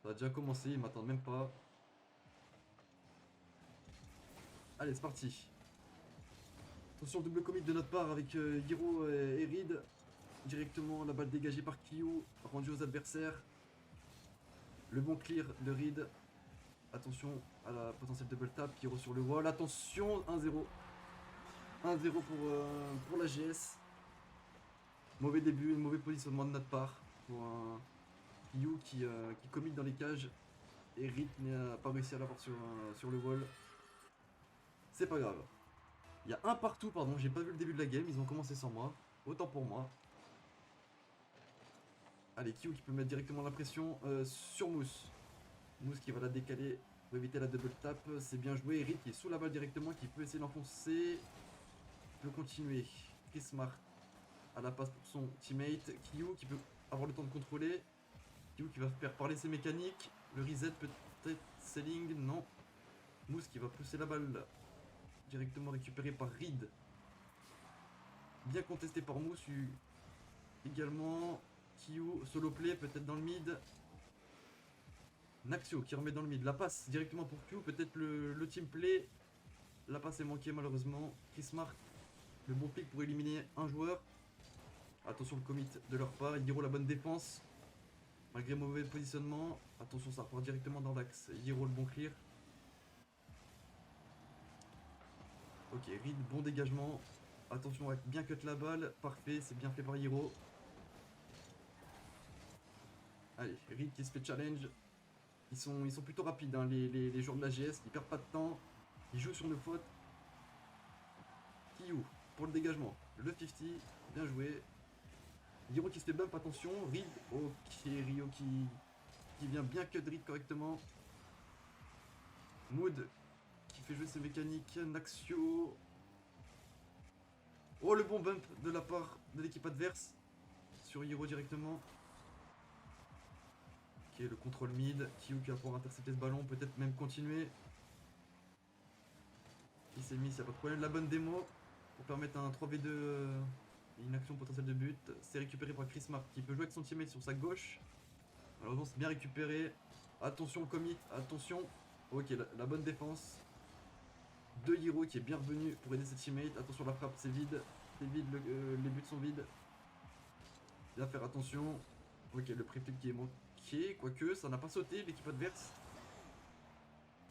Ça a déjà commencé, ils m'attendent même pas. Allez, c'est parti. Attention, double commit de notre part avec Hiro et Reed. Directement, la balle dégagée par Kyo, rendue aux adversaires. Le bon clear de Reed. Attention à la potentielle double tap, Kyo sur le wall. Attention, 1-0. 1-0 pour la GS. Mauvais début, mauvais positionnement de notre part. Pour un Kyo qui commit dans les cages. Et Reed n'a pas réussi à l'avoir sur le wall. C'est pas grave. Il y a un partout, pardon, j'ai pas vu le début de la game, ils ont commencé sans moi. Autant pour moi. Allez, Kyo qui peut mettre directement la pression sur Mousse. Mousse qui va la décaler pour éviter la double tap. C'est bien joué. Reed qui est sous la balle directement, qui peut essayer d'enfoncer. Peut continuer. Chris Smart à la passe pour son teammate. Kyo qui peut avoir le temps de contrôler. Kyo qui va faire parler ses mécaniques. Le reset peut-être. Selling, non. Mousse qui va pousser la balle. Directement récupéré par Reed. Bien contesté par Mousse. Également. Kyo, solo play, peut-être dans le mid. Naxio qui remet dans le mid. La passe directement pour Q, peut-être le team play. La passe est manquée malheureusement. Chris Smart, le bon pick pour éliminer un joueur. Attention le commit de leur part. Hiro la bonne défense. Malgré mauvais positionnement. Attention, ça repart directement dans l'axe. Hiro le bon clear. Ok, Reed, bon dégagement. Attention à bien cut la balle. Parfait, c'est bien fait par Hiro. Allez, Reed qui se fait challenge. Ils sont plutôt rapides, hein, les joueurs de la GS. Ils perdent pas de temps. Ils jouent sur nos fautes. Kyo pour le dégagement. Le 50. Bien joué. Hiro qui se fait bump, attention. Reed. Ok, Rio qui vient bien cut Reed correctement. Mood qui fait jouer ses mécaniques. Naxio. Oh, le bon bump de la part de l'équipe adverse. Sur Hiro directement. Ok, le contrôle mid. Kyo qui va pouvoir intercepter ce ballon. Peut-être même continuer. Il s'est mis, s'il n'y a pas de problème. La bonne démo pour permettre un 3v2 et une action potentielle de but. C'est récupéré par Chris Smart qui peut jouer avec son teammate sur sa gauche. Malheureusement, c'est bien récupéré. Attention, le commit, attention. Ok, la bonne défense de Hiro qui est bien revenu pour aider ses teammates. Attention, la frappe, c'est vide. C'est vide, les buts sont vides. Bien faire attention. Ok, le pré-flip qui est manqué. Quoique, ça n'a pas sauté, l'équipe adverse.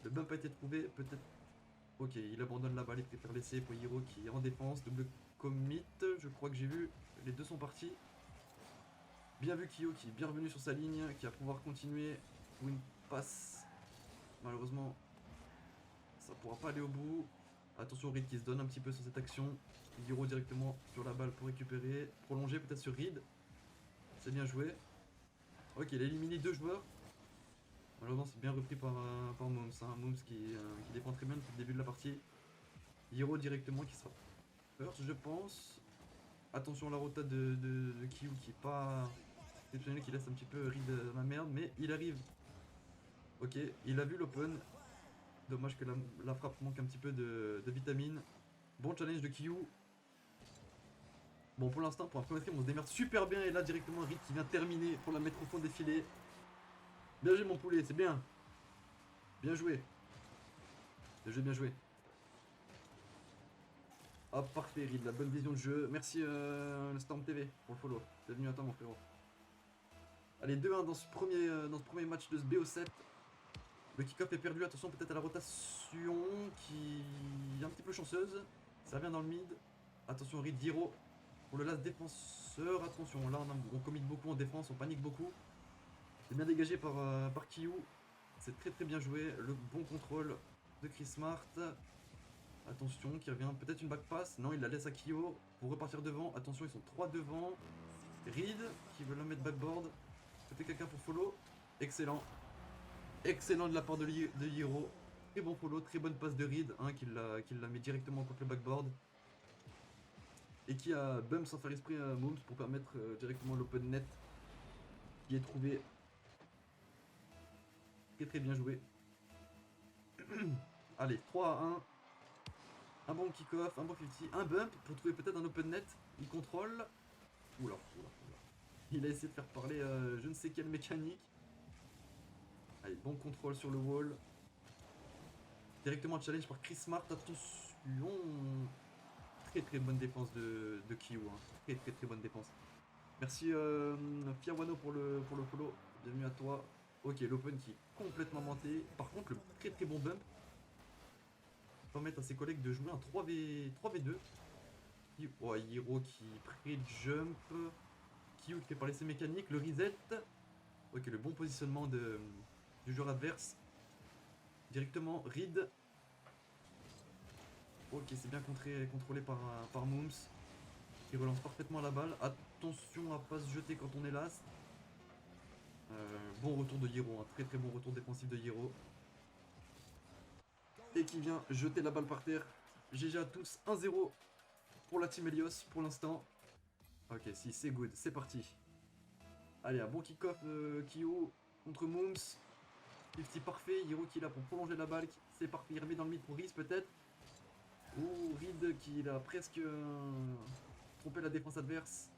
Le bump a été trouvé, peut-être. Ok, il abandonne la balle, il préfère laisser pour Hiro qui est en défense. Double commit, je crois que j'ai vu. Les deux sont partis. Bien vu Kyo qui est bien revenu sur sa ligne, qui va pouvoir continuer pour une passe. Malheureusement, ça pourra pas aller au bout. Attention Reed qui se donne un petit peu sur cette action. Hiro directement sur la balle pour récupérer. Prolonger peut-être sur Reed. C'est bien joué. Ok, il a éliminé deux joueurs. Malheureusement, c'est bien repris par Moms. Hein. Moms qui défend très bien depuis le début de la partie. Hiro directement qui sera first, je pense. Attention à la rota de Kyo qui est pas exceptionnel, qui laisse un petit peu Reed dans la merde, mais il arrive. Ok, il a vu l'open. Dommage que la frappe manque un petit peu de vitamine. Bon challenge de Kyo. Bon, pour l'instant, pour un premier stream, on se démerde super bien. Et là, directement, Reed qui vient terminer pour la mettre au fond des filets. Bien joué, mon poulet, c'est bien. Bien joué. Bien joué, bien joué. Hop, parfait, Reed, la bonne vision de jeu. Merci, le Storm TV, pour le follow. Bienvenue à toi, mon frérot. Allez, 2-1 dans ce premier match de ce BO7. Le kick-off est perdu, attention peut-être à la rotation qui est un petit peu chanceuse. Ça vient dans le mid. Attention, Reed Hiro pour le last défenseur. Attention, là on commit beaucoup en défense, on panique beaucoup. C'est bien dégagé par Kyo. C'est très très bien joué. Le bon contrôle de Chris Smart. Attention, qui revient peut-être une back pass. Non, il la laisse à Kyo pour repartir devant. Attention, ils sont 3 devant. Reed qui veut la mettre backboard. Peut-être quelqu'un pour follow. Excellent. Excellent de la part de Hiro. Très bon follow, très bonne passe de Reed, hein, qui la met directement contre le backboard. Et qui a bump sans faire esprit à Moves pour permettre directement l'open net qui est trouvé. Très très bien joué. Allez, 3-1. Un bon kick-off, un bon 50, un bump pour trouver peut-être un open net. Il contrôle. Oula. Il a essayé de faire parler je ne sais quelle mécanique. Allez, bon contrôle sur le wall. Directement challenge par Chris Smart. Attention. Très très bonne défense de Kyu. Hein. Très très très bonne défense. Merci Fiawano pour le follow. Bienvenue à toi. Ok, l'open qui est complètement monté. Par contre, le très très bon bump permettre à ses collègues de jouer un 3v2. Oh, Hiro qui pré-jump. Kyu qui fait par l'essai mécanique. Le reset. Ok, le bon positionnement du joueur adverse. Directement, Reed. Ok, c'est bien contrôlé par Mooms. Qui relance parfaitement la balle. Attention à pas se jeter quand on est last. Bon retour de Hiro, un très très bon retour défensif de Hiro. Et qui vient jeter la balle par terre. GG à tous, 1-0 pour la team Helios pour l'instant. Ok, si c'est good, c'est parti. Allez, un bon kick-off Kyo contre Mooms. 50 parfait, Hiro qui est là pour prolonger la balle. C'est parti, il remet dans le mid pour Reese peut-être. Ou Reed qui a presque trompé la défense adverse.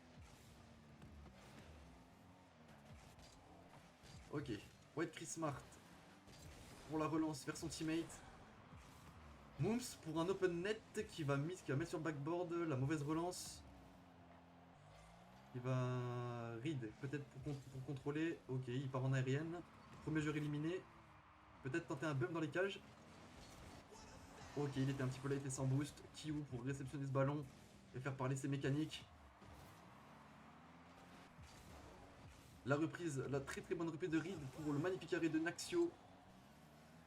Ok, White Chris Smart pour la relance vers son teammate. Mooms pour un open net qui va mettre sur le backboard la mauvaise relance. Il va Reed peut-être pour contrôler. Ok, il part en aérienne. Premier joueur éliminé. Peut-être tenter un bump dans les cages. Ok, il était un petit peu late et sans boost. Kyu pour réceptionner ce ballon et faire parler ses mécaniques. La reprise, la très très bonne reprise de Reed pour le magnifique arrêt de Naxio.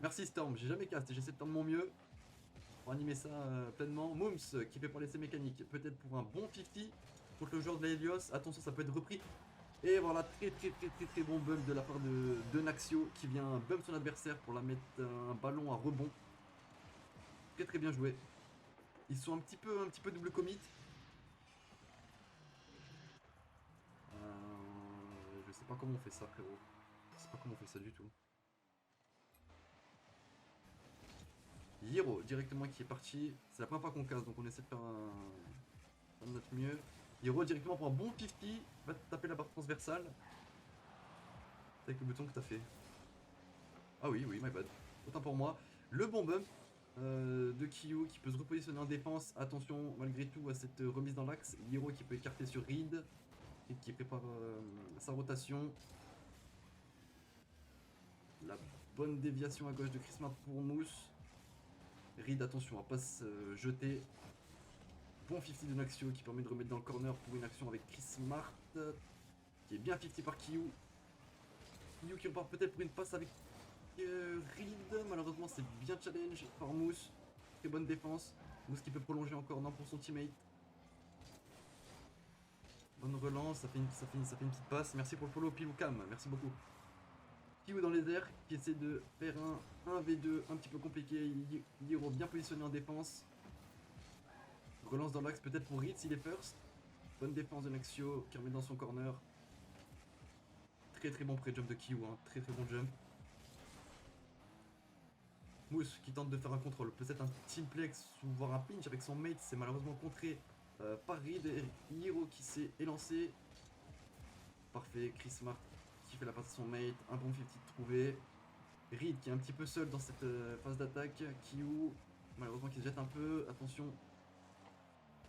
Merci Storm, j'ai jamais cast et j'essaie de faire de mon mieux pour animer ça pleinement. Mooms qui fait parler ses mécaniques, peut-être pour un bon 50 contre le joueur de la Helios. Attention, ça peut être repris. Et voilà, très très très très très bon bump de la part de Naxio qui vient bump son adversaire pour la mettre un ballon à rebond. Très très bien joué. Ils sont un petit peu double commit. Je sais pas comment on fait ça, frérot. Je sais pas comment on fait ça du tout. Hiro directement qui est parti. C'est la première fois qu'on casse, donc on essaie de faire de notre mieux. Hiro directement pour un bon 50. Va taper la barre transversale. Avec le bouton que t'as fait. Ah oui, oui, my bad. Autant pour moi. Le bon bump de Kyu qui peut se repositionner en défense. Attention malgré tout à cette remise dans l'axe. Hiro qui peut écarter sur Reed. Reed qui prépare sa rotation. La bonne déviation à gauche de Chris Smart pour Mousse. Reed, attention à pas se jeter. Bon 50 de Naxio qui permet de remettre dans le corner pour une action avec Chris Smart. Qui est bien 50 par Kyu. Kyu qui repart peut-être pour une passe avec Reed. Malheureusement, c'est bien challenge par Mousse. Très bonne défense. Mousse qui peut prolonger encore, non, pour son teammate. Bonne relance, ça fait une petite passe. Merci pour le follow, Piloukam. Merci beaucoup. Kyu dans les airs qui essaie de faire un 1v2 un petit peu compliqué. Hiro bien positionné en défense. Relance dans l'axe peut-être pour Reed s'il est first. Bonne défense de Naxio qui remet dans son corner. Très très bon pré-jump de Kyu, hein. Très très bon jump. Mousse qui tente de faire un contrôle. Peut-être un team plex ou voire un pinch avec son mate. C'est malheureusement contré par Reed. Et Hiro qui s'est élancé. Parfait. Chris Smart qui fait la passe à son mate. Un bon 50 trouvé. Reed qui est un petit peu seul dans cette phase d'attaque. Kyu malheureusement qui se jette un peu. Attention.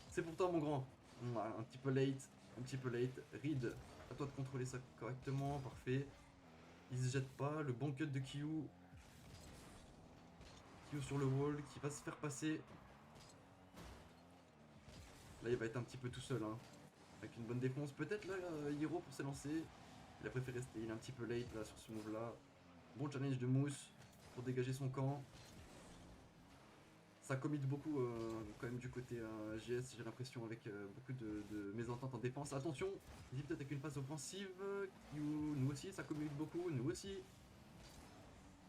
C'est pourtant mon grand. Un petit peu late. Un petit peu late. Reed, à toi de contrôler ça correctement. Parfait. Il se jette pas. Le bon cut de Kyu. Kyu sur le wall qui va se faire passer. Là, il va être un petit peu tout seul. Hein. Avec une bonne défense. Peut-être là, Hiro pour s'élancer. Il a préféré rester. Il est un petit peu late là sur ce move là. Bon challenge de Mousse pour dégager son camp. Ça commit beaucoup quand même du côté GS, j'ai l'impression, avec beaucoup de mésententes en défense. Attention, il peut-être avec une phase offensive. Nous aussi, ça commit beaucoup, nous aussi.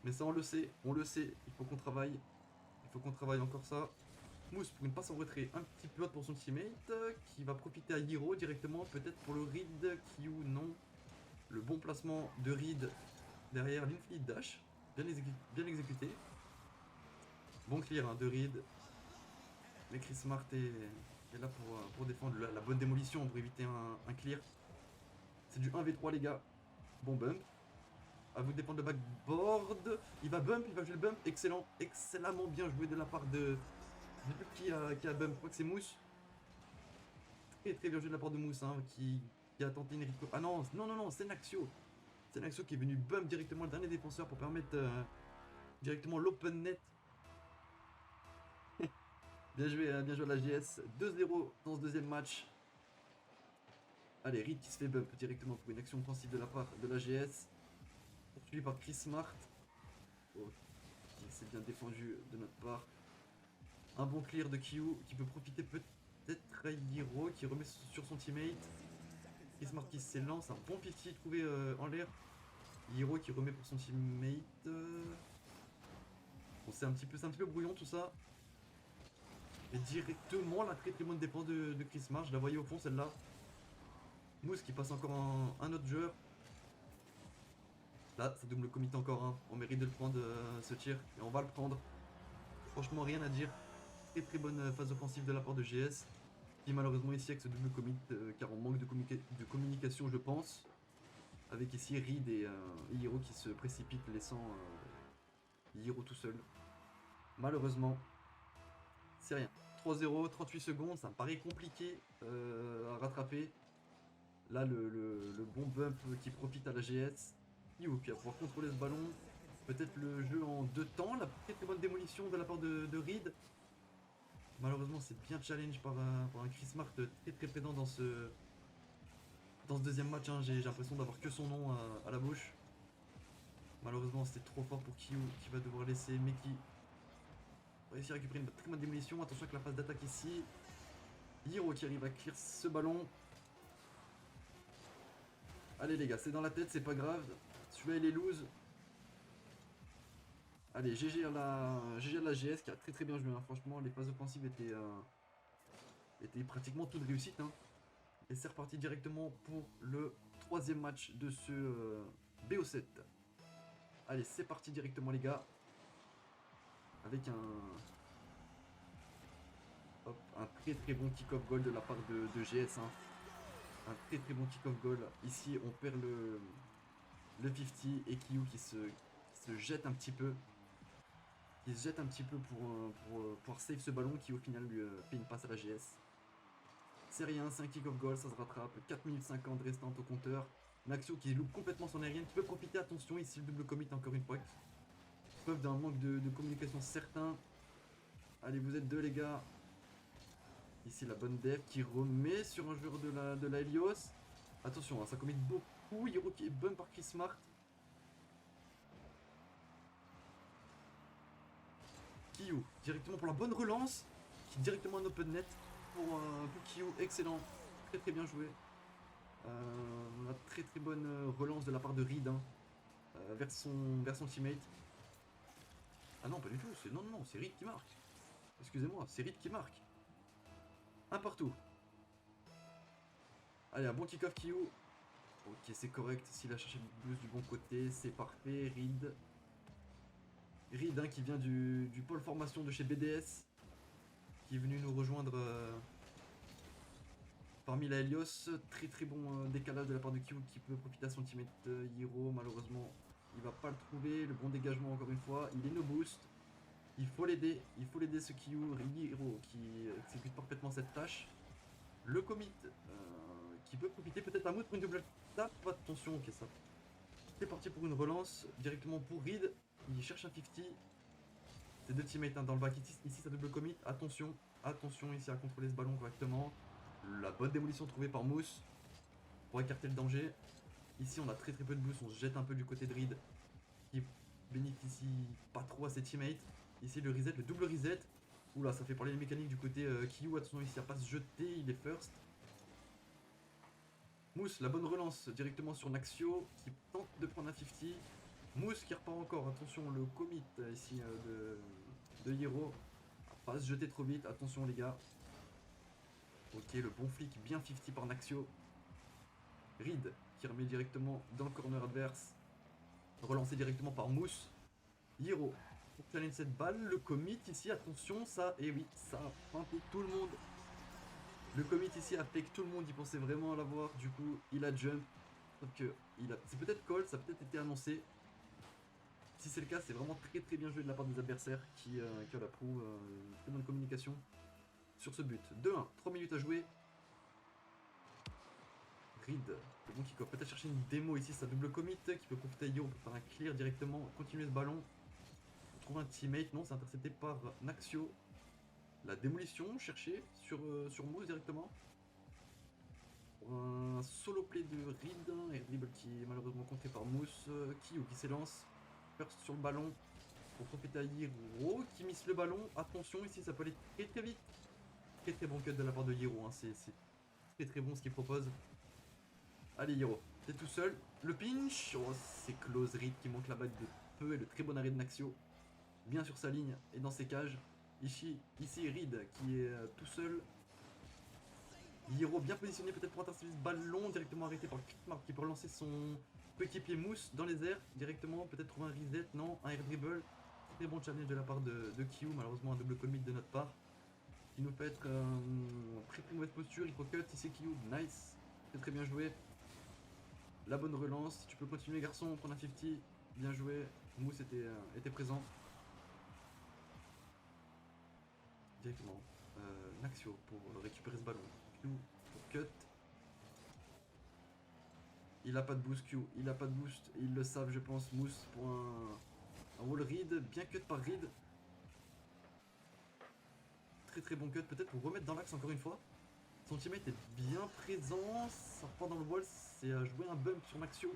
Mais ça, on le sait, il faut qu'on travaille. Il faut qu'on travaille encore ça. Mousse pour une passe en retrait un petit peu haute pour son teammate, qui va profiter à Hiro directement, peut-être pour le Reed, Kyu, non. Le bon placement de Reed derrière l'Infinite Dash, bien exécuté. Bon clear hein, de Reed. Mais Chris Smart est là pour défendre la bonne démolition, pour éviter un clear. C'est du 1v3 les gars. Bon bump. À vous de défendre le backboard. Il va bump, il va jouer le bump. Excellent, excellemment bien joué de la part de... Je sais plus qui a bump, je crois que c'est Mousse. Très bien joué de la part de Mousse, hein, qui a tenté une reco... Ah non, non, non, non, c'est Naxio. C'est Naxio qui est venu bump directement le dernier défenseur pour permettre directement l'open net. Bien joué à la GS. 2-0 dans ce deuxième match. Allez, Reed qui se fait bump directement pour une action offensive de la part de la GS. Poursuivi par Chris Smart. Oh, c'est bien défendu de notre part. Un bon clear de Kyu qui peut profiter peut-être à Hiro qui remet sur son teammate. Chris Smart qui s'élance. Un bon 50 trouvé en l'air. Hiro qui remet pour son teammate. Bon, c'est un petit peu brouillon tout ça. Et directement la très bonne défense de Chris Smart. Je la voyais au fond celle-là. Mousse qui passe encore un autre joueur. Là, ça double commit encore un. On mérite de le prendre ce tir. Et on va le prendre. Franchement, rien à dire. Très bonne phase offensive de la part de GS. Qui malheureusement ici avec ce double commit, car on manque de communication, je pense. Avec ici Reed et Hiro qui se précipitent, laissant Hiro tout seul. Malheureusement, c'est rien. 3-0, 38 secondes, ça me paraît compliqué à rattraper. Là, le bon bump qui profite à la GS. Kyu qui va pouvoir contrôler ce ballon. Peut-être le jeu en 2 temps. La très bonne démolition de la part de Reed. Malheureusement, c'est bien challenge par un Chris Smart très présent dans ce deuxième match. Hein. J'ai l'impression d'avoir que son nom à la bouche. Malheureusement, c'était trop fort pour Kyu qui va devoir laisser Meki réussir à récupérer une très bonne démolition. Attention avec la phase d'attaque ici. Hiro qui arrive à clear ce ballon. Allez les gars, c'est dans la tête, c'est pas grave. Celui-là il est loose. Allez, GG à la GS qui a très bien joué. Hein. Franchement, les phases offensives étaient pratiquement toutes réussites. Hein. Et c'est reparti directement pour le 3e match de ce BO7. Allez, c'est parti directement les gars. Avec un très bon kick-off goal de la part de GS. Hein. Un très bon kick-off goal. Ici, on perd le 50 et Kyu qui se jette un petit peu. Il se jette un petit peu pour pouvoir save ce ballon qui au final lui fait une passe à la GS. C'est rien, c'est un kick-off goal, ça se rattrape. 4 minutes 50 restantes au compteur. Naxio qui loupe complètement son aérienne, qui peut profiter, attention, ici le double commit encore une fois. Preuve d'un manque de communication certain. Allez, vous êtes deux les gars. Ici la bonne dev qui remet sur un joueur de la Helios. Attention, hein, ça commit beaucoup. Hiro qui est bump par Chris Smart. Kyu, directement pour la bonne relance. Qui est directement un open net pour Kyu. Excellent. Très bien joué. La très bonne relance de la part de Reed hein, vers son teammate. Ah non, pas du tout. Non, c'est Reed qui marque. Excusez-moi, c'est Reed qui marque. Un partout. Allez, un bon kick-off Kyu. Ok, c'est correct. S'il a cherché le boost du bon côté, c'est parfait. Reed hein, qui vient du pôle formation de chez BDS. Qui est venu nous rejoindre parmi la Helios. Très bon décalage de la part de Kyu qui peut profiter à son teammate Hiro. Malheureusement, il va pas le trouver. Le bon dégagement encore une fois. Il est no boost. Il faut l'aider ce Kyu. Hiro qui exécute parfaitement cette tâche. Le commit qui peut profiter peut-être à Mood pour une double tape. Attention, ok ça. C'est parti pour une relance directement pour Reed. Il cherche un 50. Ses deux teammates hein, dans le back. Ici ça double commit. Attention ici à contrôler ce ballon correctement. La bonne démolition trouvée par Mousse pour écarter le danger. Ici on a très peu de boost. On se jette un peu du côté de Reed qui bénéficie pas trop à ses teammates. Ici le reset, le double reset. Oula, ça fait parler les mécaniques du côté Kyu. Attention ici à pas se jeter, il est first. Mousse, la bonne relance directement sur Naxio qui tente de prendre un 50. Mousse qui repart encore, attention le commit ici de Hiro. À pas se jeter trop vite, attention les gars. Ok, le bon flic bien 50 par Naxio. Reed qui remet directement dans le corner adverse. Relancé directement par Mousse. Hiro pour challenge cette balle. Le commit ici, attention, ça, et oui, ça a pointé tout le monde. Le commit ici a fait que tout le monde y pensait vraiment à l'avoir. Du coup, il a jump. Sauf que c'est peut-être call, ça a peut-être été annoncé. Si c'est le cas, c'est vraiment très bien joué de la part des adversaires qui ont la proue, une très bonne communication sur ce but. 2-1, 3 minutes à jouer. Reed, le bon kick-off. Peut-être chercher une démo ici, sa double commit qui peut profiter à Yo pour faire un clear directement, continuer ce ballon. Trouver un teammate, non, c'est intercepté par Naxio. La démolition cherchée sur Moose directement. Un solo play de Reed, et dribble qui est malheureusement contré par Moose. Kyu qui s'élance, first sur le ballon pour profiter à Hiro qui mise le ballon. Attention, ici ça peut aller très vite. Très bon cut de la part de Hiro, hein. C'est très bon ce qu'il propose. Allez Hiro, t'es tout seul. Le pinch, oh, c'est close. Reed qui manque la bague de peu et le très bon arrêt de Naxio. Bien sur sa ligne et dans ses cages. Ici Reed qui est tout seul. Hiro bien positionné peut-être pour intercepter ce ballon, directement arrêté par Kitmark qui peut relancer son coéquipier Mousse dans les airs, directement peut-être trouver un reset, non, un air dribble. Très bon challenge de la part de Kyu, malheureusement un double commit de notre part. Qui nous fait être très mauvaise posture, il faut cut, ici Kyu, nice, c'est très bien joué. La bonne relance, tu peux continuer garçon, prendre un 50, bien joué, Mousse était présent. Directement, Naxio pour récupérer ce ballon. Pour cut. Il a pas de boost Q, il a pas de boost, ils le savent je pense. Mousse pour un wall read, bien cut par Reed. Très bon cut, peut-être pour remettre dans l'axe encore une fois. Son teammate est bien présent, ça repart dans le wall, c'est à jouer un bump sur Naxio.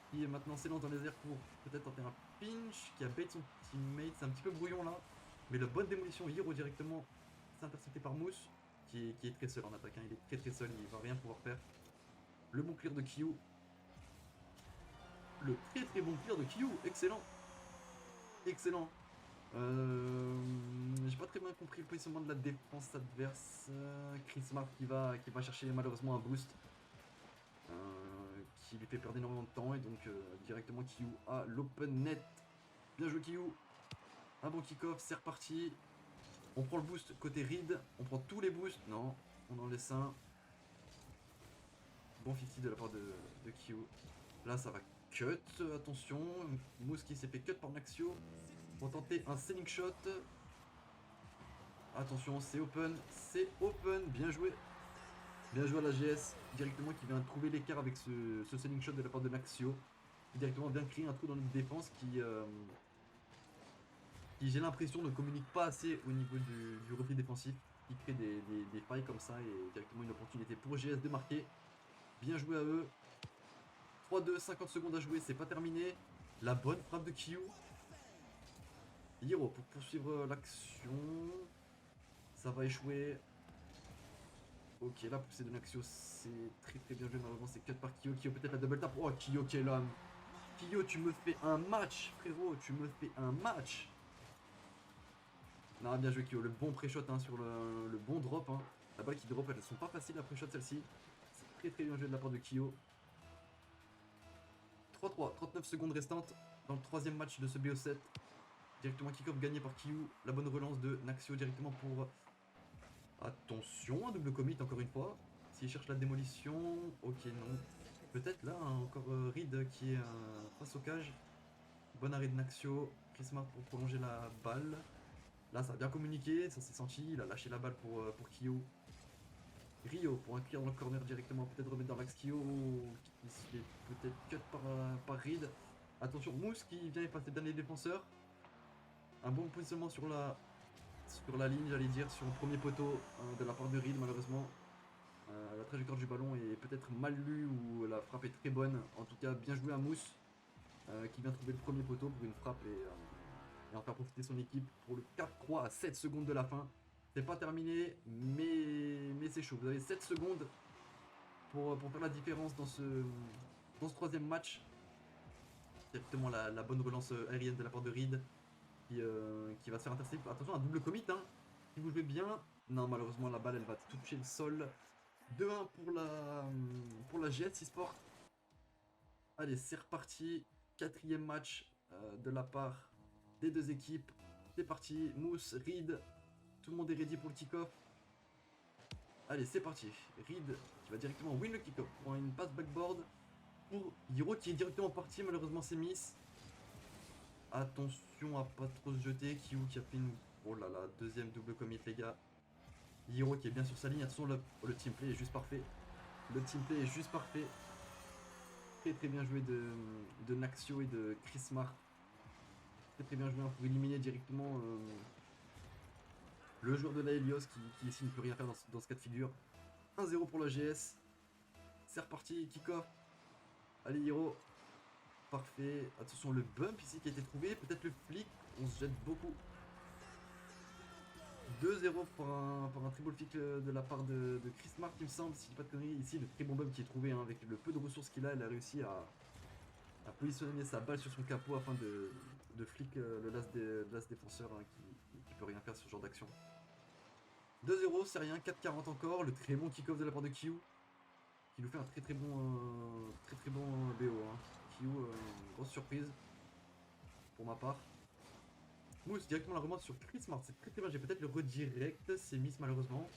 Qui est maintenant s'élance dans les airs pour peut-être tenter un pinch, qui a bait son teammate, c'est un petit peu brouillon là. Mais la bonne démolition, Hiro directement, c'est intercepté par Mousse. Qui est très seul en attaque, hein. Il est très seul, il va rien pouvoir faire. Le bon clear de Kyu. Le très bon clear de Kyu, excellent. Excellent. J'ai pas très bien compris le positionnement de la défense adverse. Chris Mark qui va chercher malheureusement un boost. Qui lui fait perdre énormément de temps et donc directement Kyu à l'open net. Bien joué Kyu. Un bon kick-off, c'est reparti. On prend le boost côté Reed, on prend tous les boosts. Non, on en laisse un. Bon 50 de la part de Kyu. Là ça va cut, attention. Mousse qui s'est fait cut par Naxio. Pour tenter un selling shot. Attention, c'est open, bien joué. Bien joué à la GS, directement qui vient trouver l'écart avec ce selling shot de la part de Naxio. Qui directement vient créer un trou dans notre défense qui j'ai l'impression ne communique pas assez au niveau du repli défensif. Qui crée des failles comme ça et directement une opportunité pour GS de marquer. Bien joué à eux. 3-2, 50 secondes à jouer, c'est pas terminé. La bonne frappe de Kyu. Hiro pour poursuivre l'action. Ça va échouer. Ok, la poussée de Naxio, c'est très bien joué. Malheureusement, c'est cut par Kyo. Kyo peut-être la double tap. Oh, Kyo, quel homme. Kyo, tu me fais un match, frérot. Tu me fais un match. Non, bien joué, Kyo. Le bon pré-shot hein, sur le bon drop. Hein. La balle qui drop, elles sont pas faciles à pré-shot celle-ci. C'est très bien joué de la part de Kyo. 3-3, 39 secondes restantes dans le troisième match de ce BO7. Directement kick-off gagné par Kyu. La bonne relance de Naxio directement pour... Attention, un double commit encore une fois. S'il cherche la démolition... Ok, non. Peut-être là, hein, encore Reed qui est face au cage. Bon arrêt de Naxio. Prisma pour prolonger la balle. Là, ça a bien communiqué, ça s'est senti. Il a lâché la balle pour Kyo. Rio pour un clear dans le corner directement. Peut-être remettre dans l'axe Kyo. Qui se fait peut-être cut par Reed. Attention, Mousse qui vient effacer le dernier défenseur. Un bon positionnement sur la ligne, j'allais dire, sur le premier poteau de la part de Reed, malheureusement. La trajectoire du ballon est peut-être mal lue ou la frappe est très bonne. En tout cas, bien joué à Mousse qui vient trouver le premier poteau pour une frappe et en faire profiter son équipe pour le 4-3 à 7 secondes de la fin. C'est pas terminé, mais c'est chaud. Vous avez 7 secondes pour faire la différence dans ce troisième match. Directement la bonne relance aérienne de la part de Reed. Qui va se faire intercepter. Attention, un double commit. Hein. Si vous jouez bien. Non, malheureusement, la balle, elle va toucher le sol. 2-1 pour la GS eSport. Allez, c'est reparti. Quatrième match de la part des deux équipes. C'est parti. Mousse, Reed. Tout le monde est ready pour le kick-off. Allez, c'est parti. Reed qui va directement win le kick-off. Pour une passe backboard pour Hiro qui est directement parti. Malheureusement, c'est miss. Attention à pas trop se jeter. Kyu qui a fait une... Oh là là, deuxième double commit les gars. Hiro qui est bien sur sa ligne. Attention, le team play est juste parfait. Le team play est juste parfait. Très très bien joué de Naxio et de Chris Smart. Très très bien joué pour éliminer directement le joueur de la Helios qui ici ne peut rien faire dans ce cas de figure. 1-0 pour la GS. C'est reparti, kick-off. Allez Hiro. Parfait. Attention, le bump ici qui a été trouvé. Peut-être le flic. On se jette beaucoup. 2-0 pour un triple flic de la part de Chris Mark, il me semble. Si je dis pas de conneries. Ici, le très bon bump qui est trouvé. Hein, avec le peu de ressources qu'il a, il a réussi à positionner sa balle sur son capot afin de flic le last défenseur hein, qui peut rien faire sur ce genre d'action. 2-0, c'est rien. 4-40 encore. Le très bon kick-off de la part de Kyu. Qui nous fait un très bon BO. Hein. Kyu, grosse surprise pour ma part. Mousse directement la remonte sur Chris Smart, c'est très bien, j'ai peut-être le redirect, c'est miss malheureusement.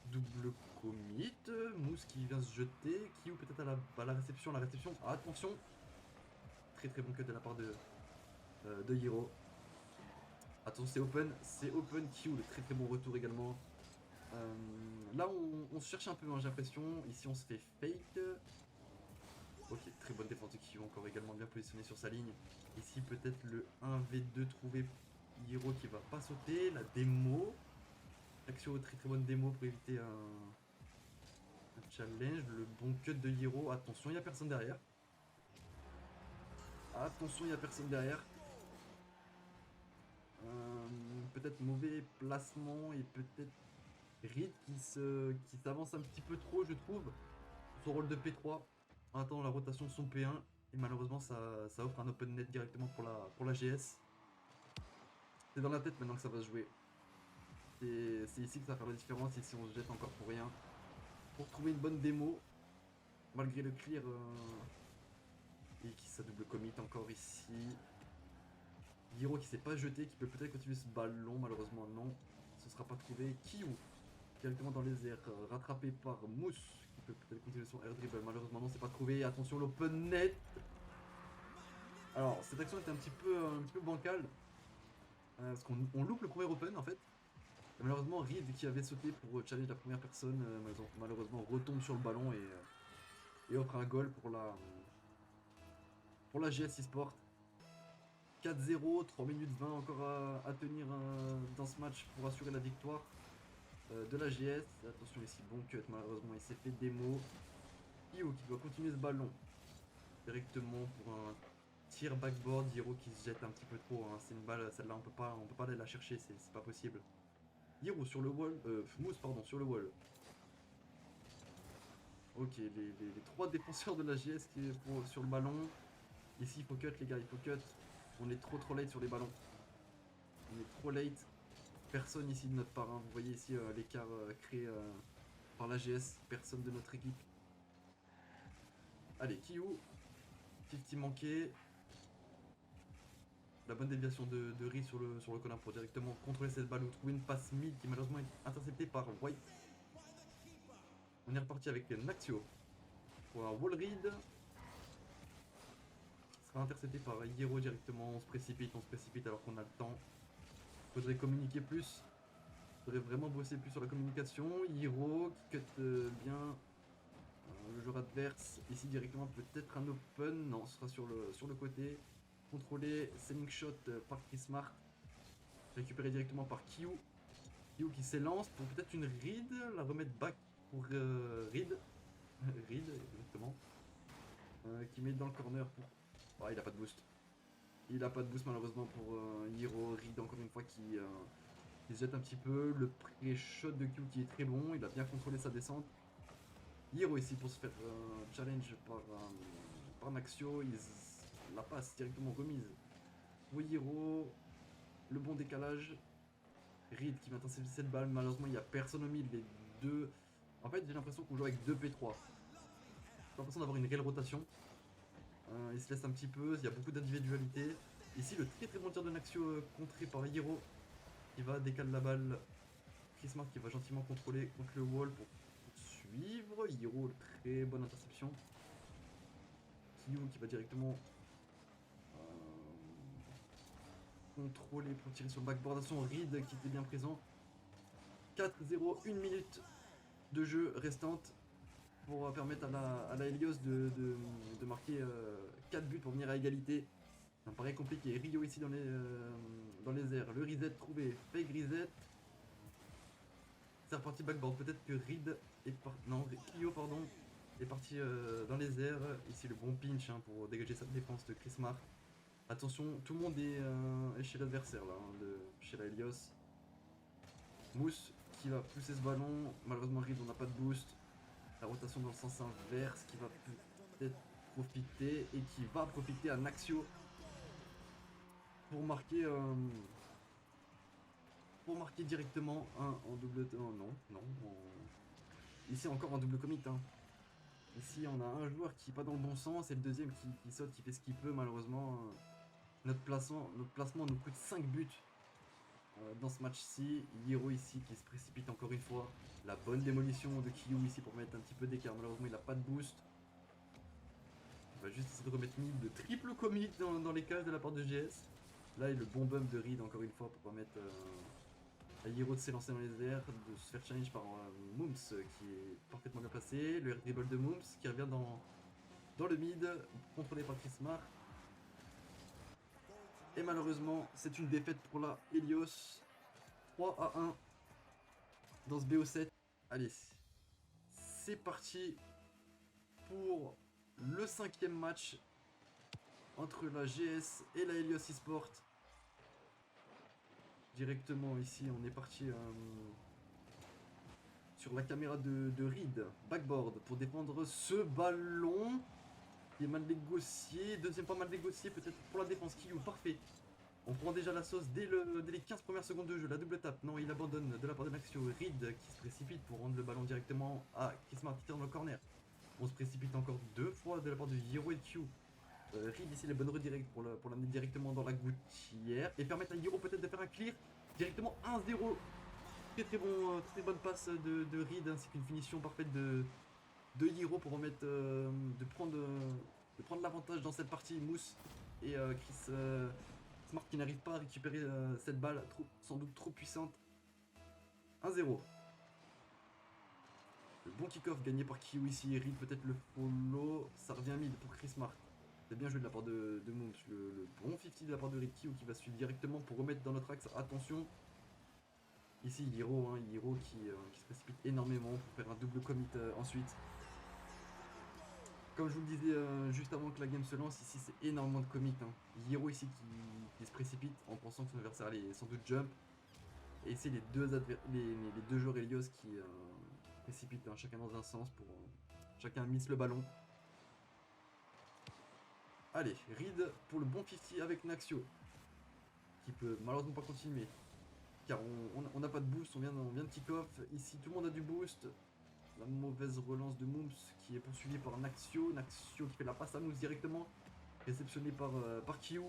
Double commit, Mousse qui vient se jeter, Kyu peut-être à la réception, attention. Très bon cut de la part de Hiro. Attention c'est open Kyu, le très bon retour également. Là on se cherche un peu hein, j'ai l'impression, ici on se fait fake. Ok, très bonne défense de Kyu, encore également bien positionné sur sa ligne. Ici peut-être le 1v2 trouvé Hiro qui va pas sauter, la démo. Axio, très bonne démo pour éviter un challenge. Le bon cut de Hiro, attention, il n'y a personne derrière. Attention, il n'y a personne derrière. Peut-être mauvais placement et peut-être Reed qui s'avance un petit peu trop, je trouve. Son rôle de P3 en attendant la rotation de son P1. Et malheureusement, ça offre un open net directement pour la GS. C'est dans la tête maintenant que ça va se jouer. C'est ici que ça va faire la différence. Ici, on se jette encore pour rien. Pour trouver une bonne démo, malgré le clear. Et qui sa double commit encore ici. Hiro qui s'est pas jeté, qui peut peut-être continuer ce ballon. Malheureusement, non. Ce sera pas trouvé. Kyu directement dans les airs, rattrapé par Mousse, qui peut peut-être continuer son air dribble. Malheureusement, non, c'est pas trouvé. Attention, l'open net. Alors, cette action était un petit peu bancale. Parce qu'on loupe le premier open en fait. Et malheureusement, Reed qui avait sauté pour challenge la première personne, malheureusement retombe sur le ballon et offre un goal pour la GS eSport. 4-0, 3 minutes 20 encore à tenir dans ce match pour assurer la victoire de la GS. Attention ici, bon cut, malheureusement il s'est fait démo. Hiro qui doit continuer ce ballon directement pour un tir backboard. Hiro qui se jette un petit peu trop, hein. C'est une balle, celle-là on peut pas aller la chercher, c'est pas possible. Hiro sur le wall, Mousse pardon, sur le wall. Ok, les 3 défenseurs de la GS qui est sur le ballon. Ici il faut cut les gars, il faut cut. On est trop late sur les ballons. On est trop late. Personne ici de notre part. Hein. Vous voyez ici l'écart créé par la GS. Personne de notre équipe. Allez, Kyu. 50 manqué. La bonne déviation de Ri sur le corner pour directement contrôler cette balle ou trouver une passe mid qui malheureusement est interceptée par White. On est reparti avec Naxio pour un wall read. Sera intercepté par Hiro directement. On se précipite alors qu'on a le temps. Faudrait communiquer plus. Faudrait vraiment bosser plus sur la communication. Hiro qui cut bien le joueur adverse. Ici directement peut-être un open. Non, ce sera sur le côté. Contrôlé, selling shot par Chris Smart. Récupéré directement par Kyu. Kyu qui s'élance pour peut-être une read. La remettre back pour read. Read, exactement. Qui met dans le corner pour... Oh, il a pas de boost. Il a pas de boost malheureusement pour Hiro. Reed encore une fois qui se jette un petit peu. Le pré-shot de Q qui est très bon. Il a bien contrôlé sa descente. Hiro ici pour se faire challenge par Naxio. La passe directement remise pour Hiro. Le bon décalage. Reed qui va intercepter cette balle. Malheureusement il n'y a personne au mid. Les deux... En fait j'ai l'impression qu'on joue avec 2 P3. J'ai l'impression d'avoir une réelle rotation. Il se laisse un petit peu, il y a beaucoup d'individualité. Ici, le très bon tir de Naxio contré par Hiro qui va décaler la balle. Chris Mark qui va gentiment contrôler contre le wall pour suivre. Hiro, très bonne interception. Kyu qui va directement contrôler pour tirer sur le backboard. Attention, Reed qui était bien présent. 4-0, 1 minute de jeu restante pour permettre à la Helios de marquer 4 buts pour venir à égalité. Ça me paraît compliqué. Rio ici dans les airs. Le reset trouvé. Fake reset. C'est reparti backboard. Peut-être que Reed est parti. Non, Kyo, pardon, est parti dans les airs. Ici le bon pinch hein, pour dégager sa défense de Chris Mark. Attention, tout le monde est chez l'adversaire là, hein, chez la Helios. Mousse qui va pousser ce ballon. Malheureusement, Reed, on n'a pas de boost. La rotation dans le sens inverse qui va peut-être profiter et qui va profiter à Naxio pour marquer directement en double. Oh, non. Ici encore en double commit. Hein. Ici on a un joueur qui est pas dans le bon sens et le deuxième qui saute, qui fait ce qu'il peut. Malheureusement, notre placement nous coûte 5 buts dans ce match-ci. Hiro ici qui se précipite encore une fois. La bonne démolition de Kyu ici pour mettre un petit peu d'écart. Malheureusement il n'a pas de boost. Il va juste essayer de remettre mid de triple commit dans les cages de la part de GS. Là, il y a le bon bump de Reed encore une fois pour permettre à Hiro de s'élancer dans les airs, de se faire challenge par Mooms qui est parfaitement bien placé. Le dribble de Mooms qui revient dans le mid, contrôlé par Chris Mark. Et malheureusement, c'est une défaite pour la Helios. 3-1 dans ce BO7. Allez, c'est parti pour le 5e match entre la GS et la Helios eSport. Directement ici, on est parti sur la caméra de Reed, backboard, pour défendre ce ballon qui est mal négocié. Deuxième pas mal négocié, peut-être pour la défense. Kyu, parfait. On prend déjà la sauce dès les 15 premières secondes de jeu. La double tape, non, il abandonne de la part de Naxio. Reed qui se précipite pour rendre le ballon directement à Chris Mark qui tire dans le corner. On se précipite encore 2 fois de la part de Hiro et Kyu. Reed ici les bonnes redirects pour l'amener directement dans la gouttière et permettre à Hiro peut-être de faire un clear directement 1-0. Très bonne passe de Reed ainsi qu'une finition parfaite de Hiro pour remettre de prendre l'avantage dans cette partie. Mousse et Chris Smart qui n'arrive pas à récupérer cette balle sans doute trop puissante. 1-0. Le bon kick-off gagné par Kyu ici. Reed peut-être le follow. Ça revient mid pour Chris Smart. C'est bien joué de la part de Mooms. Le bon 50 de la part de Reed Kyu qui va suivre directement pour remettre dans notre axe. Attention. Ici Hiro, hein, qui se précipite énormément pour faire un double commit ensuite. Comme je vous le disais juste avant que la game se lance, ici c'est énormément de commit. Hein. Hiro ici qui se précipite en pensant que son adversaire allait sans doute jump. Et ici les deux joueurs Helios qui précipitent hein, chacun dans un sens pour chacun miss le ballon. Allez, Reed pour le bon 50 avec Naxio qui peut malheureusement pas continuer car on n'a pas de boost, on vient de kick-off. Ici tout le monde a du boost. La mauvaise relance de Mooms qui est poursuivie par Naxio. Naxio qui fait la passe à Mooms directement. Réceptionné par Kyu.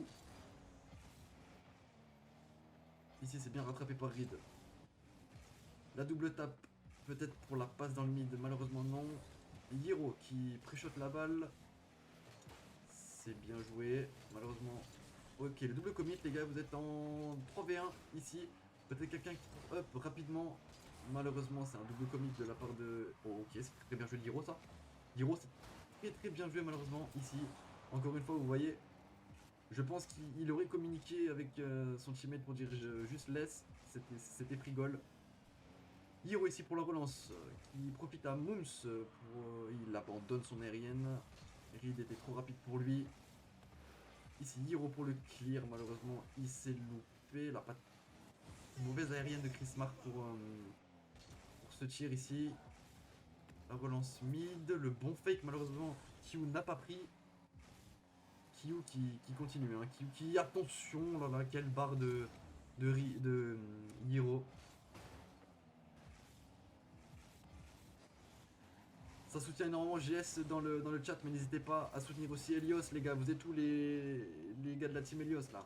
Ici c'est bien rattrapé par Reed. La double tape peut-être pour la passe dans le mid. Malheureusement non. Hiro qui pré-shot la balle. C'est bien joué. Malheureusement. Ok, le double commit les gars. Vous êtes en 3v1 ici. Peut-être quelqu'un qui up rapidement. Malheureusement, c'est un double commit de la part de... Oh, ok, c'est très bien joué de Hiro, ça. Hiro, c'est très bien joué, malheureusement, ici. Encore une fois, vous voyez, je pense qu'il aurait communiqué avec son teammate pour dire juste laisse. C'était pris goal. Hiro ici pour la relance, qui profite à Mooms. Il abandonne son aérienne. Reed était trop rapide pour lui. Ici, Hiro pour le clear, malheureusement, il s'est loupé. La patte mauvaise aérienne de Chris Mark pour ce tir ici. La relance mid, le bon fake malheureusement Kyu n'a pas pris. Kyu qui continue, hein. Kyu qui, attention, là là, quelle barre de Hiro. Ça soutient énormément GS dans le chat, mais n'hésitez pas à soutenir aussi Helios les gars, vous êtes tous les gars de la team Helios là.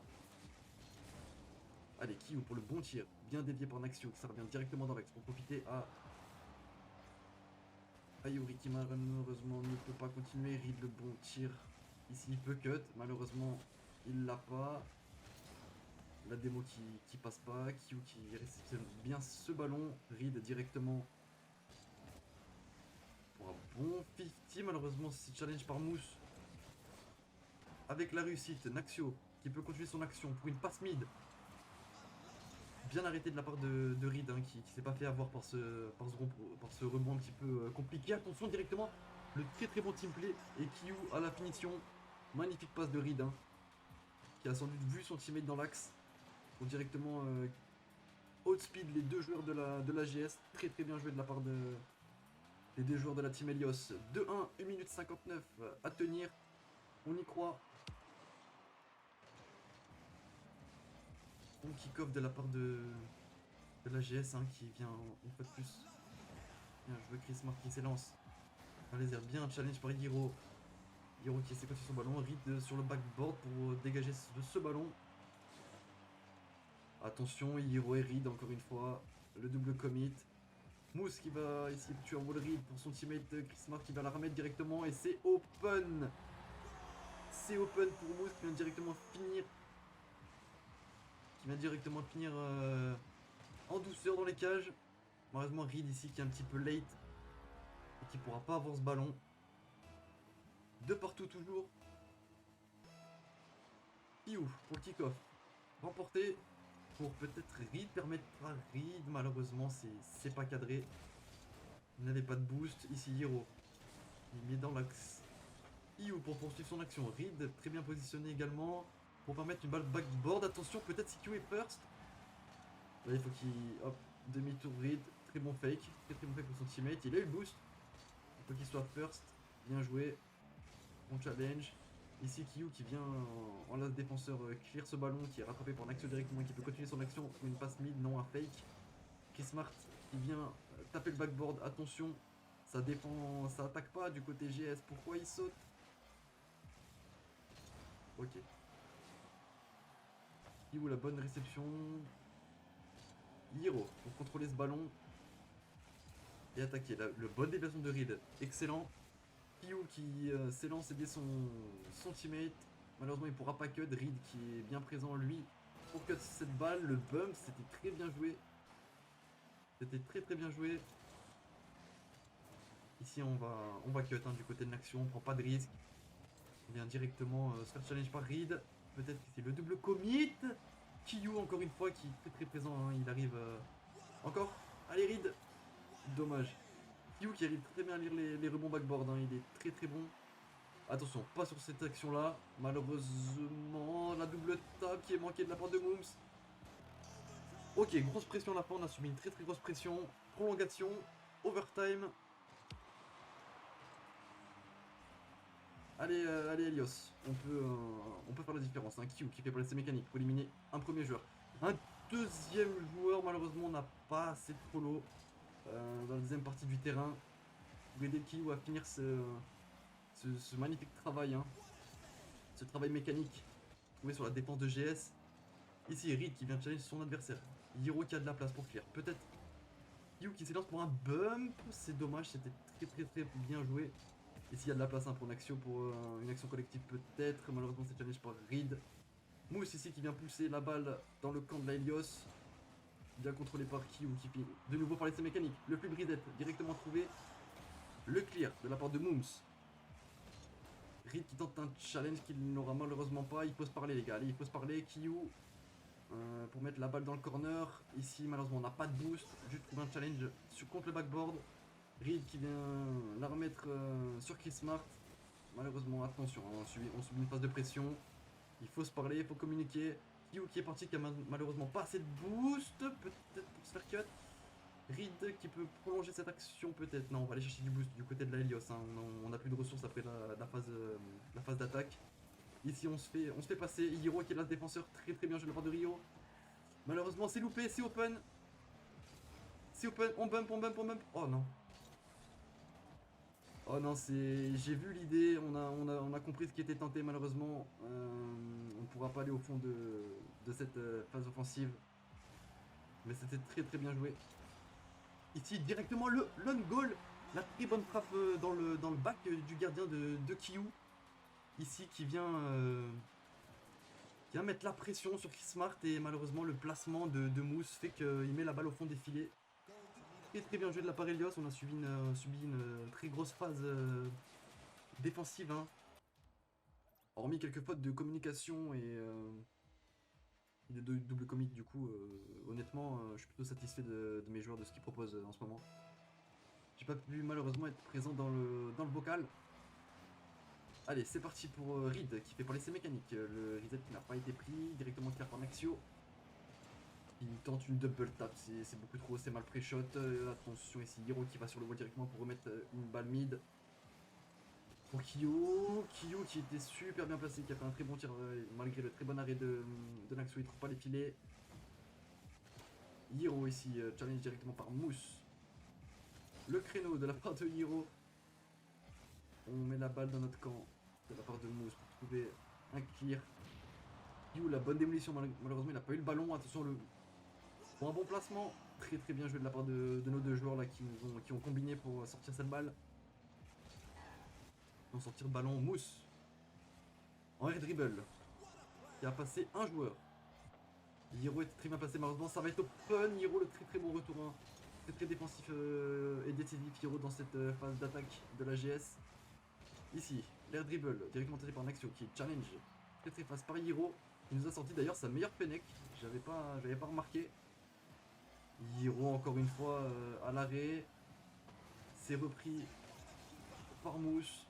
Allez, Kyu pour le bon tir, bien dévié par Naxio, ça revient directement dans Rex pour profiter à Ayuri qui malheureusement ne peut pas continuer. Reed le bon tir. Ici il peut cut, malheureusement il l'a pas. La démo qui passe pas, Kyu qui réceptionne bien ce ballon, Reed directement pour un bon 50, malheureusement c'est challenge par Mousse. Avec la réussite, Naxio qui peut continuer son action pour une passe mid. Bien arrêté de la part de Reed hein, qui s'est pas fait avoir par ce rebond un petit peu compliqué. Attention directement, le très bon team play et Kyu à la finition. Magnifique passe de Reed hein, qui a sans doute vu son teammate dans l'axe pour directement outspeed les deux joueurs de la GS. Très bien joué de la part des deux joueurs de la team Helios. 2-1, 1 minute 59 à tenir. On y croit. Bon kick-off de la part de la GS hein, qui vient une fois de plus. Bien joué Chris Mark qui s'élance. Dans les airs, bien challenge par Hiro. Hiro qui essaie de continuer son ballon. Reed sur le backboard pour dégager ce ballon. Attention, Hiro et Reed encore une fois. Le double commit. Mousse qui va essayer de tuer un wall Reed pour son teammate Chris Mark qui va la remettre directement. Et c'est open. C'est open pour Mousse qui vient directement finir. En douceur dans les cages. Malheureusement Reed ici qui est un petit peu late. Et qui pourra pas avoir ce ballon. De partout toujours. Piou pour le kick-off. Remporté pour peut-être Reed permettre à Reed. Malheureusement c'est pas cadré. Il n'avait pas de boost. Ici Hiro. Il met dans l'axe. Piou pour poursuivre son action. Reed très bien positionné également. Pour permettre une balle backboard. Attention peut-être si Q est first. Là il faut qu'il... Hop. Demi-tour Reed. Très bon fake. Très bon fake pour son teammate. Il a eu le boost. Il faut qu'il soit first. Bien joué. Bon challenge. Ici Kyu qui vient en last défenseur clear ce ballon, qui est rattrapé par Naxio directement, qui peut continuer son action pour une passe mid, non un fake. Chris Smart qui vient taper le backboard, attention, ça défend, ça attaque pas du côté GS, pourquoi il saute? Ok. Kyu la bonne réception. Hiro pour contrôler ce ballon et attaquer. Le bon déplacement de Reed, excellent. Kyu qui s'élance aider son teammate. Malheureusement, il pourra pas cut. Reed qui est bien présent, lui, pour cut cette balle. Le bump, c'était très bien joué. C'était très bien joué. Ici, on va cut hein, du côté de l'action. On prend pas de risque. On vient directement se faire challenge par Reed. Peut-être que c'est le double commit. Kyu, encore une fois, qui est très présent. Hein. Il arrive encore. Allez, Reed. Dommage. Kyu qui arrive très bien à lire les rebonds backboard, hein. Il est très bon. Attention, pas sur cette action là. Malheureusement, la double table qui est manquée de la part de Mooms. Ok, grosse pression à la fin, on a subi une très grosse pression. Prolongation, overtime. Allez, Helios, on peut faire la différence. Un Q qui fait passer mécanique pour éliminer un premier joueur. Un deuxième joueur, malheureusement, on n'a pas assez de follow dans la deuxième partie du terrain pour aider Q à finir ce magnifique travail. Hein. Ce travail mécanique trouvé sur la défense de GS. Ici, Reed qui vient challenger son adversaire. Hiro qui a de la place pour clear. Peut-être Q qui s'élance pour un bump. C'est dommage, c'était très bien joué. Ici, il y a de la place hein, pour une action collective peut-être. Malheureusement, c'est challenge par Reed. Mousse ici qui vient pousser la balle dans le camp de la Helios. Bien contrôlé par Kyu qui finit de nouveau par l'essai mécanique. Le flip reset directement trouvé. Le clear de la part de Mooms. Reed qui tente un challenge qu'il n'aura malheureusement pas. Il faut se parler les gars. Allez, il faut se parler. Kyu pour mettre la balle dans le corner. Ici malheureusement on n'a pas de boost. Juste trouver un challenge contre le backboard. Reed qui vient la remettre sur Chris Smart. Malheureusement attention, on subit une phase de pression. Il faut se parler, il faut communiquer. Kyu qui est parti, qui a malheureusement pas assez de boost. Peut-être pour se faire cut. Reed qui peut prolonger cette action peut-être. Non, on va aller chercher du boost du côté de la Helios. Hein. On n'a plus de ressources après la phase d'attaque. Ici on se fait passer. Hiro qui est là, défenseur très bien joué de la part de Rio. Malheureusement c'est loupé, c'est open. C'est open, on bump. Oh non. Oh non, j'ai vu l'idée, on a compris ce qui était tenté malheureusement. On ne pourra pas aller au fond de cette phase offensive. Mais c'était très bien joué. Ici directement le long goal. La très bonne frappe dans le back du gardien de Kyu. Ici qui vient vient mettre la pression sur Chris Smart et malheureusement le placement de Mousse fait qu'il met la balle au fond des filets. Très bien joué de la part Elios, on a subi une très grosse phase défensive. Hein. Hormis quelques fautes de communication et de double commit du coup, honnêtement je suis plutôt satisfait de mes joueurs, de ce qu'ils proposent en ce moment. J'ai pas pu malheureusement être présent dans le bocal. Allez, c'est parti pour Reed qui fait parler ses mécaniques. Le reset qui n'a pas été pris, directement tiré par Naxio. Il tente une double tap, c'est beaucoup trop, c'est mal pré-shot. Attention ici, Hiro qui va sur le wall directement pour remettre une balle mid. Pour Kyo qui était super bien placé, qui a fait un très bon tir malgré le très bon arrêt de Naxio, il trouve pas les filets. Hiro ici, challenge directement par Mousse. Le créneau de la part de Hiro. On met la balle dans notre camp de la part de Mousse pour trouver un clear. Kyo, la bonne démolition, malheureusement il n'a pas eu le ballon. Attention, pour un bon placement. Très bien joué de la part de nos deux joueurs là qui ont combiné pour sortir cette balle. Ils ont sorti le ballon. Mousse en air dribble qui a passé un joueur. Hiro était très bien passé, malheureusement ça va être open. Hiro, le très bon retour, hein. Très défensif et décisif Hiro dans cette phase d'attaque de la GS. Ici, l'air dribble directement tenté par Naxio qui est challenge très face par Hiro. Il nous a sorti d'ailleurs sa meilleure Fennec, j'avais pas remarqué. Hiro encore une fois à l'arrêt. C'est repris par Mousse.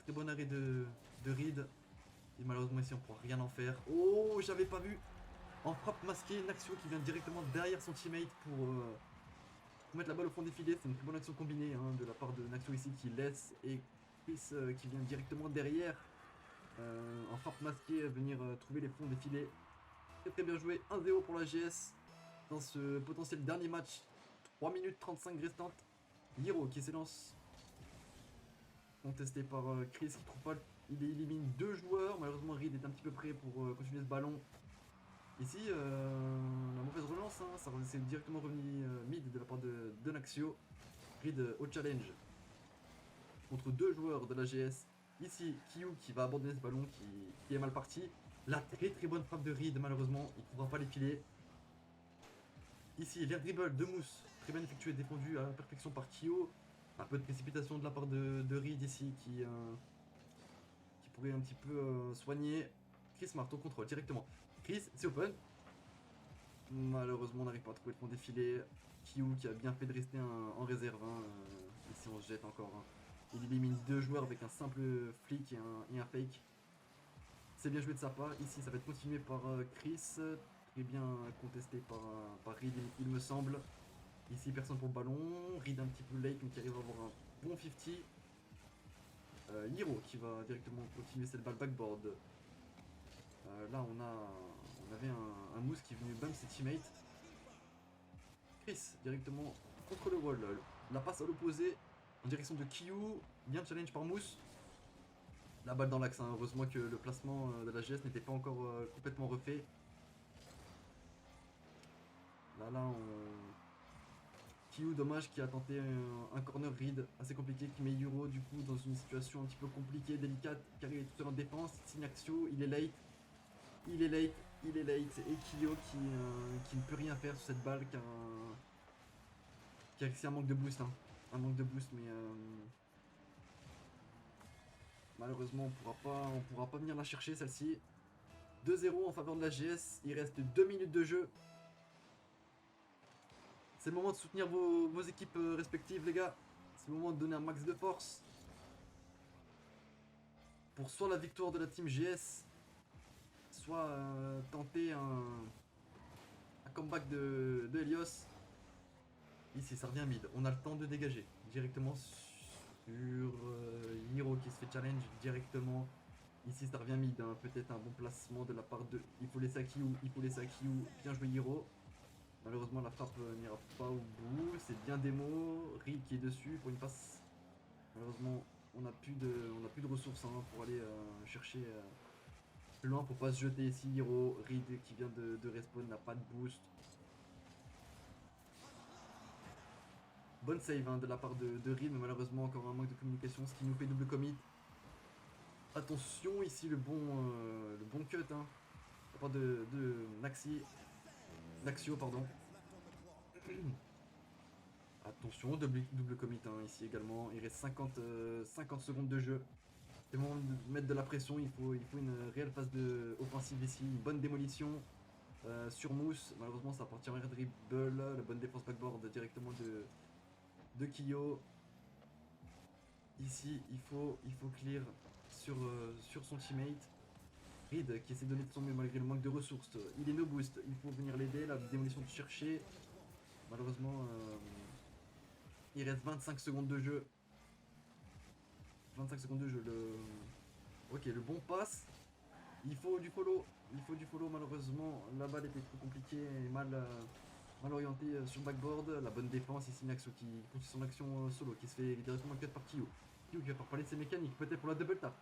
Très bon arrêt de Reed. Et malheureusement ici on pourra rien en faire. Oh, j'avais pas vu. En frappe masquée, Naxio qui vient directement derrière son teammate pour mettre la balle au fond des filets. C'est une très bonne action combinée hein, de la part de Naxio ici qui laisse, et Chris qui vient directement derrière en frappe masquée venir trouver les fonds des filets. Très bien joué. 1-0 pour la GS dans ce potentiel dernier match. 3 minutes 35 restantes. Hiro qui s'élance. Contesté par Chris qui trouve pas. Il élimine deux joueurs. Malheureusement Reed est un petit peu prêt pour continuer ce ballon. Ici, la mauvaise relance, hein, ça c'est directement revenu mid de la part de Naxio. Reed au challenge contre deux joueurs de la GS. Ici, Kyu qui va abandonner ce ballon qui est mal parti. La très bonne frappe de Reed, malheureusement, il ne trouvera pas les filets. Ici, l'air dribble de Mousse, très bien effectué, défendu à la perfection par Kyo. Un peu de précipitation de la part de Reed ici qui pourrait un petit peu soigner. Chris Smart au contrôle directement. Chris, c'est open. Malheureusement, on n'arrive pas à trouver le fond défilé. Kyu qui a bien fait de rester en réserve. Hein. Ici, on se jette encore. Hein. Il élimine deux joueurs avec un simple flick et un fake. C'est bien joué de sa part. Ici, ça va être continué par Chris. Très bien contesté par Reed, il me semble. Ici, personne pour le ballon. Reed un petit peu late, mais qui arrive à avoir un bon 50. Hiro qui va directement continuer cette balle backboard. Là, on avait un Mousse qui est venu bump ses teammates. Chris, directement contre le wall. La passe à l'opposé, en direction de Kyu. Bien challenge par Mousse. La balle dans l'axe, hein. Heureusement que le placement de la GS n'était pas encore complètement refait. Là, Kyu, dommage, qui a tenté un corner Reed assez compliqué, qui met Hiro du coup dans une situation un petit peu compliquée, délicate, car il est tout seul en défense. Signaxio, il est late. Et Kyo qui ne peut rien faire sur cette balle car c'est un manque de boost. Hein. Un manque de boost, mais malheureusement on pourra pas venir la chercher celle-ci. 2-0 en faveur de la GS, il reste 2 minutes de jeu. C'est le moment de soutenir vos équipes respectives les gars. C'est le moment de donner un max de force. Pour soit la victoire de la team GS, soit tenter un comeback de Helios. Ici ça revient mid, on a le temps de dégager directement sur Hiro qui se fait challenge directement. Ici ça revient mid, hein. Peut-être un bon placement de la part de... Il faut laisser à Kyu, bien joué Hiro. Malheureusement la frappe n'ira pas au bout, c'est bien démo. Reed qui est dessus pour une passe. Malheureusement on n'a plus de ressources hein, pour aller chercher plus loin, pour pas se jeter ici. Hiro, Reed qui vient de respawn, n'a pas de boost. Bonne save hein, de la part de Reed, mais malheureusement encore un manque de communication, ce qui nous fait double commit. Attention ici le bon cut hein. part de Naxio, pardon. Attention, double commit hein, ici également. Il reste 50 secondes de jeu. C'est le moment de mettre de la pression. Il faut une réelle phase de offensive ici. Une bonne démolition sur Mousse. Malheureusement, ça appartient à un dribble. La bonne défense backboard directement de Kyo. Ici, il faut clear sur son teammate. Reed qui essaie de donner de son mieux malgré le manque de ressources. Il est no boost. Il faut venir l'aider. La démolition de chercher. Malheureusement, il reste 25 secondes de jeu. 25 secondes de jeu. Ok, le bon passe. Il faut du follow. Il faut du follow. Malheureusement, la balle était trop compliquée et mal orientée sur backboard. La bonne défense ici, Naxo qui continue son action solo, qui se fait directement cut par Kyo. Kyo qui va faire parler de ses mécaniques, peut-être pour la double tap.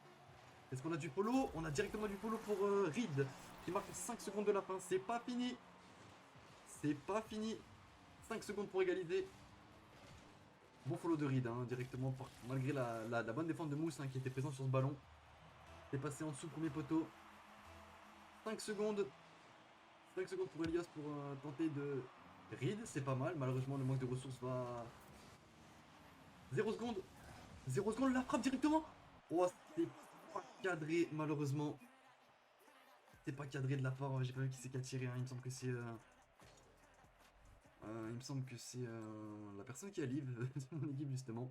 Est-ce qu'on a du follow? On a directement du follow pour Reed qui marque 5 secondes de la fin. C'est pas fini. C'est pas fini. 5 secondes pour égaliser. Bon follow de Reed hein, directement malgré la bonne défense de Mousse hein, qui était présent sur ce ballon. C'est passé en dessous premier poteau. 5 secondes. 5 secondes pour Elias pour tenter de Reed. C'est pas mal. Malheureusement le manque de ressources va... 0 secondes. 0 secondes la frappe directement. Oh c'est pas cadré malheureusement. C'est pas cadré de la part. J'ai pas vu qui c'est qui a tiré hein. Il me semble que c'est... la personne qui a live de mon équipe justement.